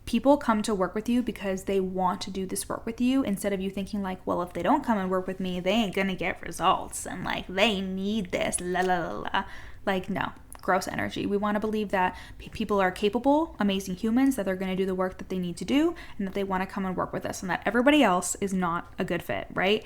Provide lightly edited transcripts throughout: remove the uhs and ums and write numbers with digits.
people come to work with you because they want to do this work with you, instead of you thinking like, well, if they don't come and work with me, they ain't gonna get results and like they need this, la la la la. Like, no, gross energy. We want to believe that people are capable, amazing humans, that they're going to do the work that they need to do, and that they want to come and work with us, and that everybody else is not a good fit, right?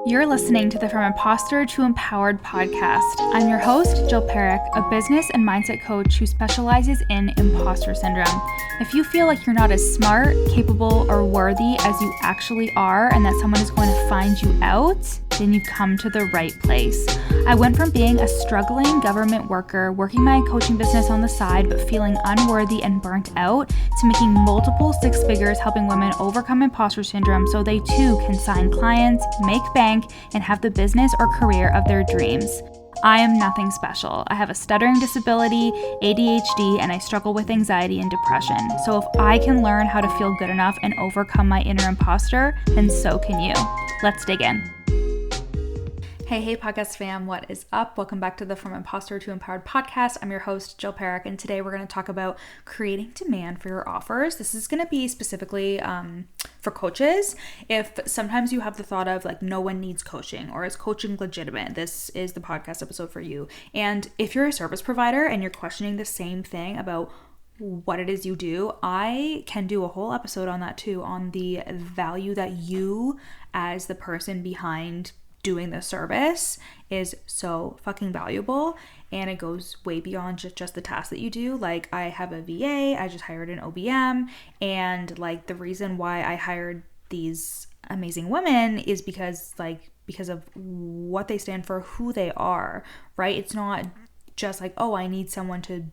You're listening to the From Imposter to Empowered podcast. I'm your host, Jill Perrick, a business and mindset coach who specializes in imposter syndrome. If you feel like you're not as smart, capable, or worthy as you actually are, and that someone is going to find you out, then you've come to the right place. I went from being a struggling government worker, working my coaching business on the side, but feeling unworthy and burnt out, to making multiple six figures helping women overcome imposter syndrome so they too can sign clients, make bank, and have the business or career of their dreams. I am nothing special. I have a stuttering disability, ADHD, and I struggle with anxiety and depression. So if I can learn how to feel good enough and overcome my inner imposter, then so can you. Let's dig in. Hey, podcast fam, what is up? Welcome back to the From Imposter to Empowered podcast. I'm your host, Jill Perrick, and today we're going to talk about creating demand for your offers. This is going to be specifically for coaches. If sometimes you have the thought of like, no one needs coaching, or is coaching legitimate, this is the podcast episode for you. And if you're a service provider and you're questioning the same thing about what it is you do, I can do a whole episode on that too, on the value that you as the person behind doing the service is so fucking valuable, and it goes way beyond just the task that you do. Like, I have a VA, I just hired an OBM, and like the reason why I hired these amazing women is because of what they stand for, who they are, right? It's not just like, oh, I need someone to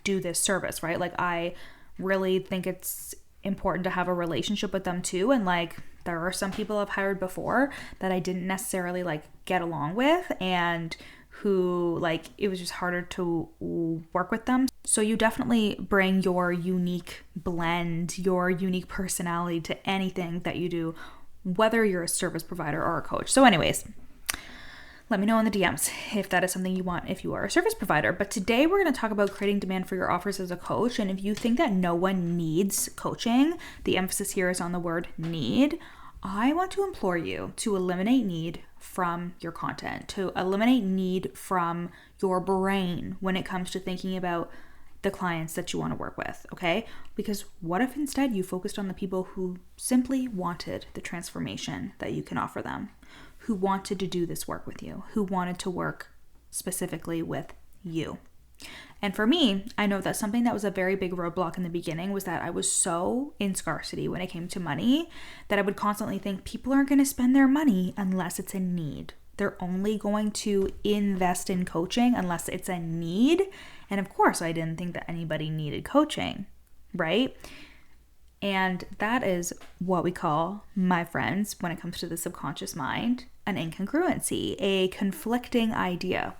do this service, right? Like, I really think it's important to have a relationship with them too, and like there are some people I've hired before that I didn't necessarily like get along with, and who like it was just harder to work with them. So you definitely bring your unique blend, your unique personality to anything that you do, whether you're a service provider or a coach. So anyways, let me know in the DMs if that is something you want if you are a service provider. But today we're going to talk about creating demand for your offers as a coach. And if you think that no one needs coaching, the emphasis here is on the word need. I want to implore you to eliminate need from your content, to eliminate need from your brain when it comes to thinking about the clients that you want to work with, okay? Because what if instead you focused on the people who simply wanted the transformation that you can offer them, who wanted to do this work with you, who wanted to work specifically with you? And for me, I know that something that was a very big roadblock in the beginning was that I was so in scarcity when it came to money that I would constantly think people aren't going to spend their money unless it's a need. They're only going to invest in coaching unless it's a need. And of course, I didn't think that anybody needed coaching, right? And that is what we call, my friends, when it comes to the subconscious mind, an incongruency, a conflicting idea.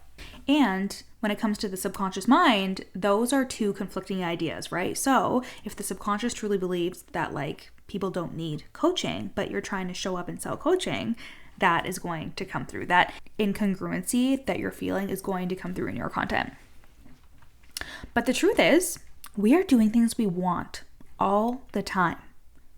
And when it comes to the subconscious mind, those are two conflicting ideas, right? So if the subconscious truly believes that like people don't need coaching, but you're trying to show up and sell coaching, that is going to come through. That incongruency that you're feeling is going to come through in your content. But the truth is, we are doing things we want all the time,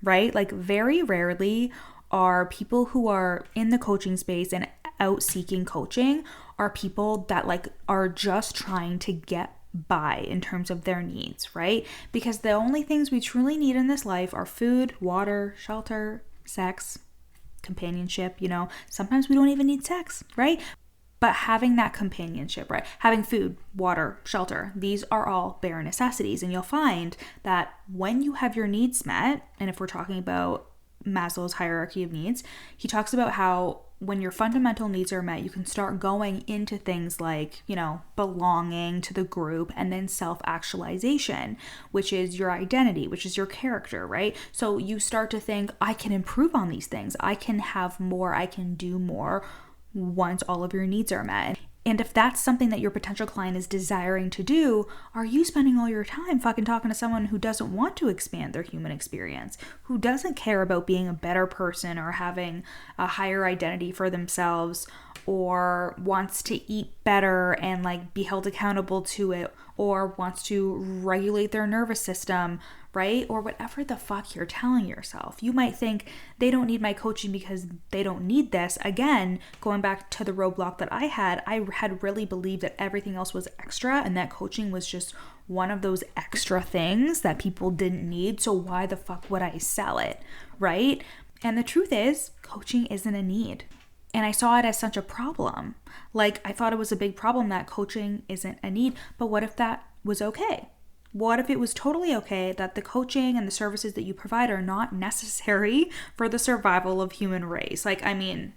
right? Like, very rarely are people who are in the coaching space and out seeking coaching are people that like are just trying to get by in terms of their needs, right? Because the only things we truly need in this life are food, water, shelter, sex, companionship. Sometimes we don't even need sex, right? But having that companionship, right? Having food, water, shelter, these are all bare necessities. And you'll find that when you have your needs met, and if we're talking about Maslow's hierarchy of needs, he talks about how when your fundamental needs are met, you can start going into things like, belonging to the group, and then self-actualization, which is your identity, which is your character, right? So you start to think, I can improve on these things. I can have more. I can do more once all of your needs are met. And if that's something that your potential client is desiring to do, are you spending all your time fucking talking to someone who doesn't want to expand their human experience, who doesn't care about being a better person or having a higher identity for themselves, or wants to eat better and like be held accountable to it, or wants to regulate their nervous system, right? Or whatever the fuck you're telling yourself. You might think they don't need my coaching because they don't need this. Again, going back to the roadblock that I had really believed that everything else was extra and that coaching was just one of those extra things that people didn't need. So why the fuck would I sell it, right? And the truth is, coaching isn't a need. And I saw it as such a problem. Like, I thought it was a big problem that coaching isn't a need. But what if that was okay? What if it was totally okay that the coaching and the services that you provide are not necessary for the survival of human race? Like, I mean,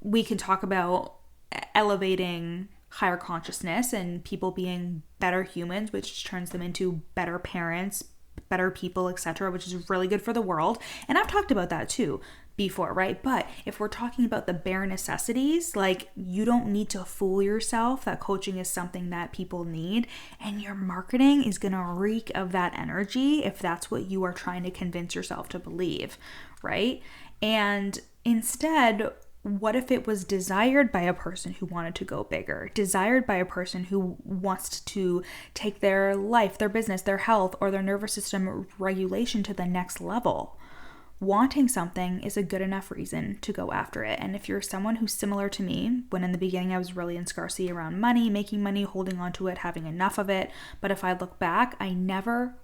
we can talk about elevating higher consciousness and people being better humans, which turns them into better parents, better people, etc., which is really good for the world. And I've talked about that too before, right? But if we're talking about the bare necessities, like, you don't need to fool yourself that coaching is something that people need, and your marketing is going to reek of that energy if that's what you are trying to convince yourself to believe, right? And instead, what if it was desired by a person who wanted to go bigger, desired by a person who wants to take their life, their business, their health, or their nervous system regulation to the next level? Wanting something is a good enough reason to go after it. And if you're someone who's similar to me, when in the beginning I was really in scarcity around money, making money, holding on to it, having enough of it, but if I look back, I never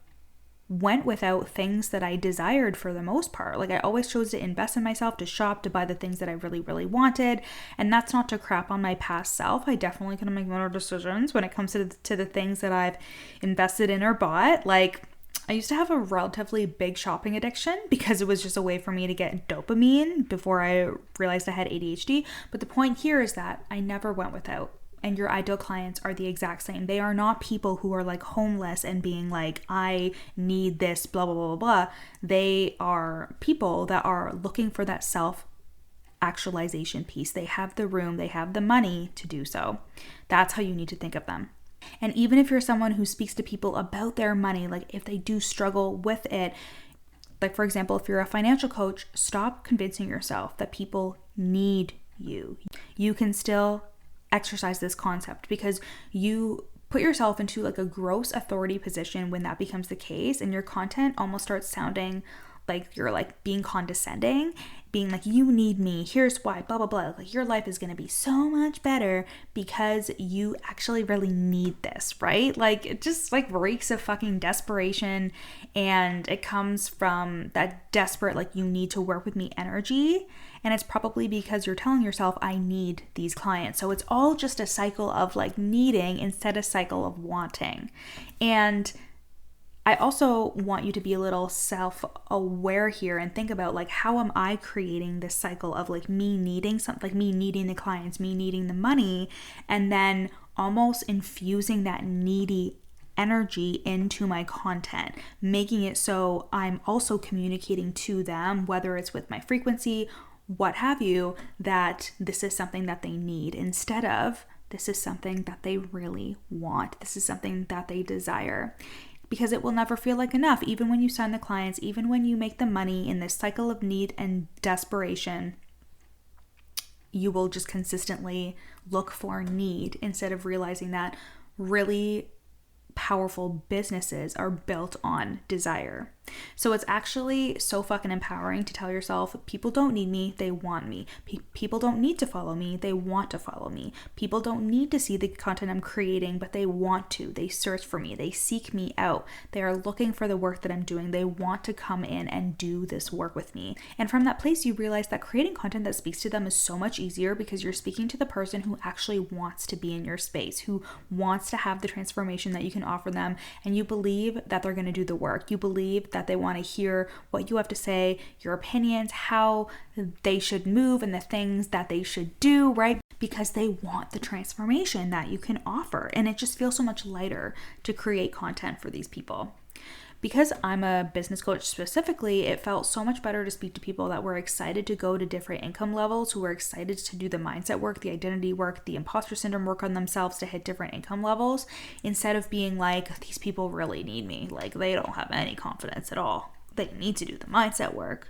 went without things that I desired for the most part. Like, I always chose to invest in myself, to shop, to buy the things that I really, really wanted. And that's not to crap on my past self. I definitely can make better decisions when it comes to the things that I've invested in or bought. Like, I used to have a relatively big shopping addiction because it was just a way for me to get dopamine before I realized I had ADHD. But the point here is that I never went without. And your ideal clients are the exact same. They are not people who are like homeless and being like, I need this, blah, blah, blah, blah, blah. They are people that are looking for that self-actualization piece. They have the room, they have the money to do so. That's how you need to think of them. And even if you're someone who speaks to people about their money, like if they do struggle with it, like for example, if you're a financial coach, stop convincing yourself that people need you. You can still exercise this concept because you put yourself into like a gross authority position when that becomes the case, and your content almost starts sounding like you're like being condescending, being like, you need me, here's why, blah, blah, blah. Like, your life is going to be so much better because you actually really need this, right? Like, it just like reeks of fucking desperation, and it comes from that desperate, like, you need to work with me energy. And it's probably because you're telling yourself, I need these clients. So it's all just a cycle of like needing instead of a cycle of wanting. And I also want you to be a little self-aware here and think about like, how am I creating this cycle of like me needing something, like me needing the clients, me needing the money, and then almost infusing that needy energy into my content, making it so I'm also communicating to them, whether it's with my frequency, what have you, that this is something that they need instead of this is something that they really want. This is something that they desire. Because it will never feel like enough, even when you sign the clients, even when you make the money in this cycle of need and desperation, you will just consistently look for need instead of realizing that really powerful businesses are built on desire. So it's actually so fucking empowering to tell yourself, people don't need me, they want me. People don't need to follow me, they want to follow me. People don't need to see the content I'm creating, but they want to. They search for me, they seek me out. They are looking for the work that I'm doing. They want to come in and do this work with me. And from that place, you realize that creating content that speaks to them is so much easier because you're speaking to the person who actually wants to be in your space, who wants to have the transformation that you can offer them, and you believe that they're going to do the work. You believe that they want to hear what you have to say, your opinions, how they should move, and the things that they should do, right? Because they want the transformation that you can offer. And it just feels so much lighter to create content for these people. Because I'm a business coach specifically, it felt so much better to speak to people that were excited to go to different income levels, who were excited to do the mindset work, the identity work, the imposter syndrome work on themselves to hit different income levels, instead of being like, these people really need me. Like, they don't have any confidence at all. They need to do the mindset work.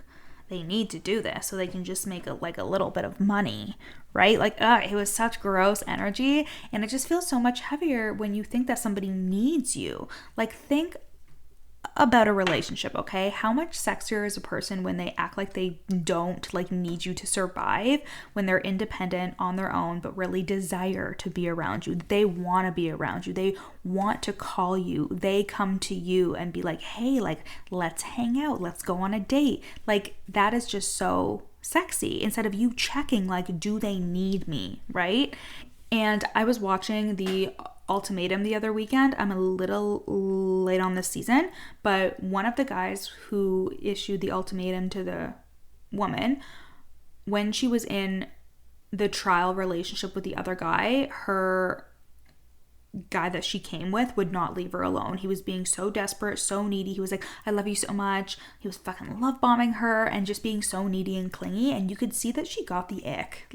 they need to do this so they can just make a little bit of money, right? It was such gross energy, and it just feels so much heavier when you think that somebody needs you. Think about a relationship, okay? How much sexier is a person when they act like they don't need you to survive, when they're independent on their own but really desire to be around you. They want to be around you. They want to call you. They come to you and be like, hey, let's hang out, let's go on a date. That is just so sexy, instead of you checking do they need me, right? And I was watching the Ultimatum the other weekend. I'm a little late on this season, but one of the guys who issued the ultimatum to the woman, when she was in the trial relationship with the other guy, her guy that she came with would not leave her alone. He was being so desperate, so needy. He was like, I love you so much. He was fucking love bombing her and just being so needy and clingy. And you could see that she got the ick.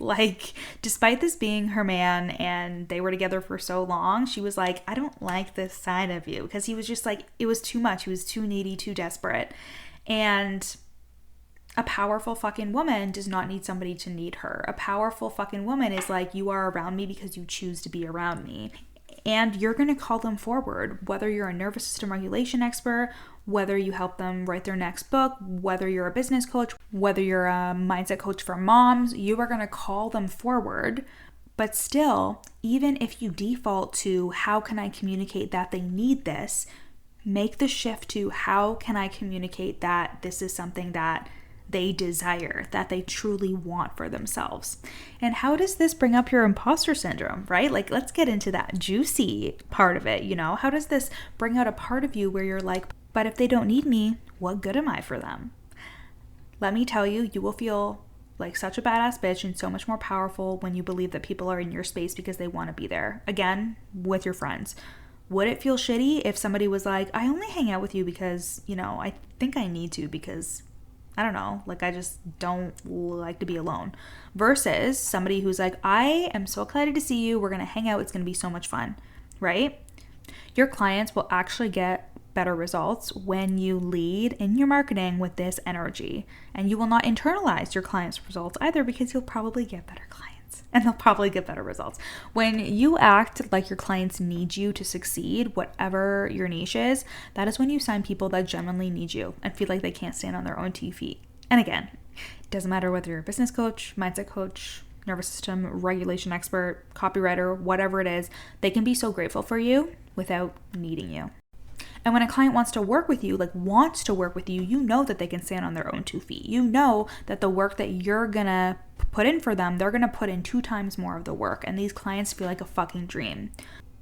Despite this being her man and they were together for so long, she was like, I don't like this side of you. Because he was just it was too much. He was too needy, too desperate. And a powerful fucking woman does not need somebody to need her. A powerful fucking woman is you are around me because you choose to be around me. And you're going to call them forward, whether you're a nervous system regulation expert, whether you help them write their next book, whether you're a business coach, whether you're a mindset coach for moms, you are going to call them forward. But still, even if you default to how can I communicate that they need this, make the shift to how can I communicate that this is something that they desire, that they truly want for themselves. And how does this bring up your imposter syndrome, right? Let's get into that juicy part of it, How does this bring out a part of you where you're like, but if they don't need me, what good am I for them? Let me tell you, you will feel like such a badass bitch and so much more powerful when you believe that people are in your space because they want to be there. Again, with your friends. Would it feel shitty if somebody was like, I only hang out with you because, I think I need to because I don't know, I just don't like to be alone. Versus somebody who's like, I am so excited to see you. We're going to hang out. It's going to be so much fun, right? Your clients will actually get better results when you lead in your marketing with this energy. And you will not internalize your clients' results either because you'll probably get better clients. And they'll probably get better results. When you act like your clients need you to succeed, whatever your niche is, that is when you sign people that genuinely need you and feel like they can't stand on their own 2 feet. And again, it doesn't matter whether you're a business coach, mindset coach, nervous system regulation expert, copywriter, whatever it is, they can be so grateful for you without needing you. And when a client wants to work with you, you know that they can stand on their own 2 feet. You know that the work that you're gonna put in for them, they're gonna put in 2 times more of the work. And these clients feel like a fucking dream.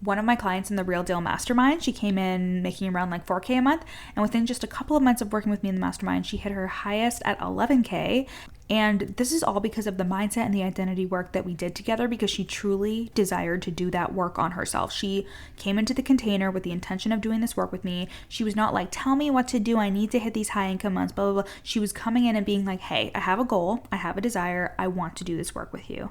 One of my clients in the Real Deal Mastermind, she came in making around $4K a month. And within just a couple of months of working with me in the mastermind, she hit her highest at $11K. And this is all because of the mindset and the identity work that we did together, because she truly desired to do that work on herself. She came into the container with the intention of doing this work with me. She was not like, tell me what to do. I need to hit these high income months, blah, blah, blah. She was coming in and being like, hey, I have a goal. I have a desire. I want to do this work with you.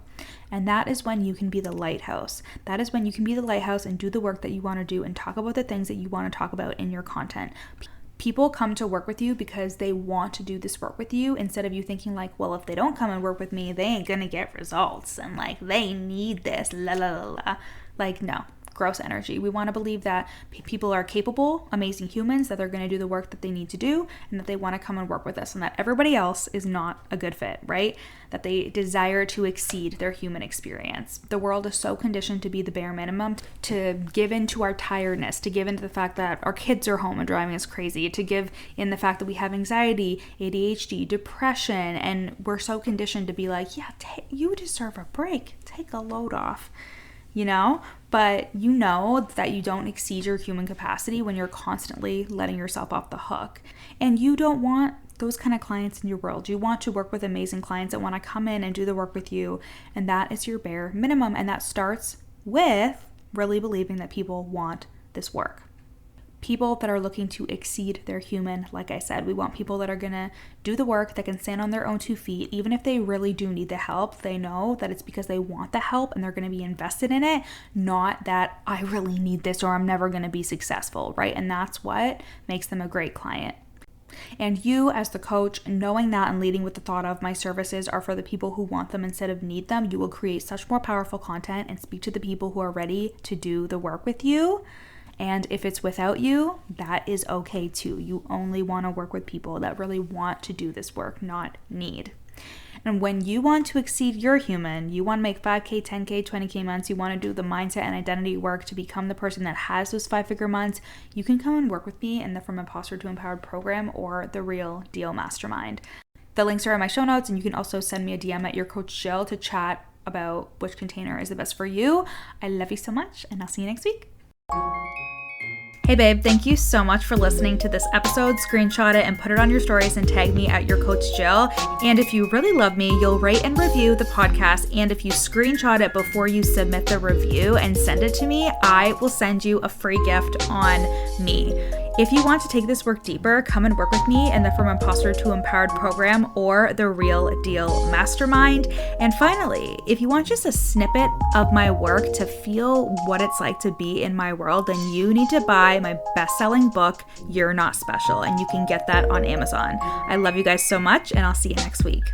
And that is when you can be the lighthouse. That is when you can be the lighthouse and do the work that you want to do and talk about the things that you want to talk about in your content. People come to work with you because they want to do this work with you, instead of you thinking like, well, if they don't come and work with me, they ain't gonna get results and they need this, la la la la. No. Gross energy. We want to believe that people are capable, amazing humans, that they're going to do the work that they need to do, and that they want to come and work with us, and that everybody else is not a good fit, right? That they desire to exceed their human experience. The world is so conditioned to be the bare minimum, to give in to our tiredness, to give in to the fact that our kids are home and driving us crazy, to give in the fact that we have anxiety, ADHD, depression, and we're so conditioned to be like, yeah, you deserve a break. Take a load off. But you know that you don't exceed your human capacity when you're constantly letting yourself off the hook. And you don't want those kind of clients in your world. You want to work with amazing clients that want to come in and do the work with you. And that is your bare minimum. And that starts with really believing that people want this work. People that are looking to exceed their human, like I said, we want people that are going to do the work, that can stand on their own 2 feet. Even if they really do need the help, they know that it's because they want the help and they're going to be invested in it, not that I really need this or I'm never going to be successful, right? And that's what makes them a great client. And you as the coach, knowing that and leading with the thought of my services are for the people who want them instead of need them, you will create such more powerful content and speak to the people who are ready to do the work with you. And if it's without you, that is okay too. You only want to work with people that really want to do this work, not need. And when you want to exceed your human, you want to make 5K, 10K, 20K months, you want to do the mindset and identity work to become the person that has those 5-figure months, you can come and work with me in the From Imposter to Empowered program or the Real Deal Mastermind. The links are in my show notes, and you can also send me a DM at your coach Jill to chat about which container is the best for you. I love you so much, and I'll see you next week. Hey babe, thank you so much for listening to this episode. Screenshot it and put it on your stories and tag me at your coach Jill. And if you really love me, you'll rate and review the podcast. And if you screenshot it before you submit the review and send it to me, I will send you a free gift on me. If you want to take this work deeper, come and work with me in the From Imposter to Empowered program or the Real Deal Mastermind. And finally, if you want just a snippet of my work to feel what it's like to be in my world, then you need to buy my best-selling book, You're Not Special, and you can get that on Amazon. I love you guys so much, and I'll see you next week.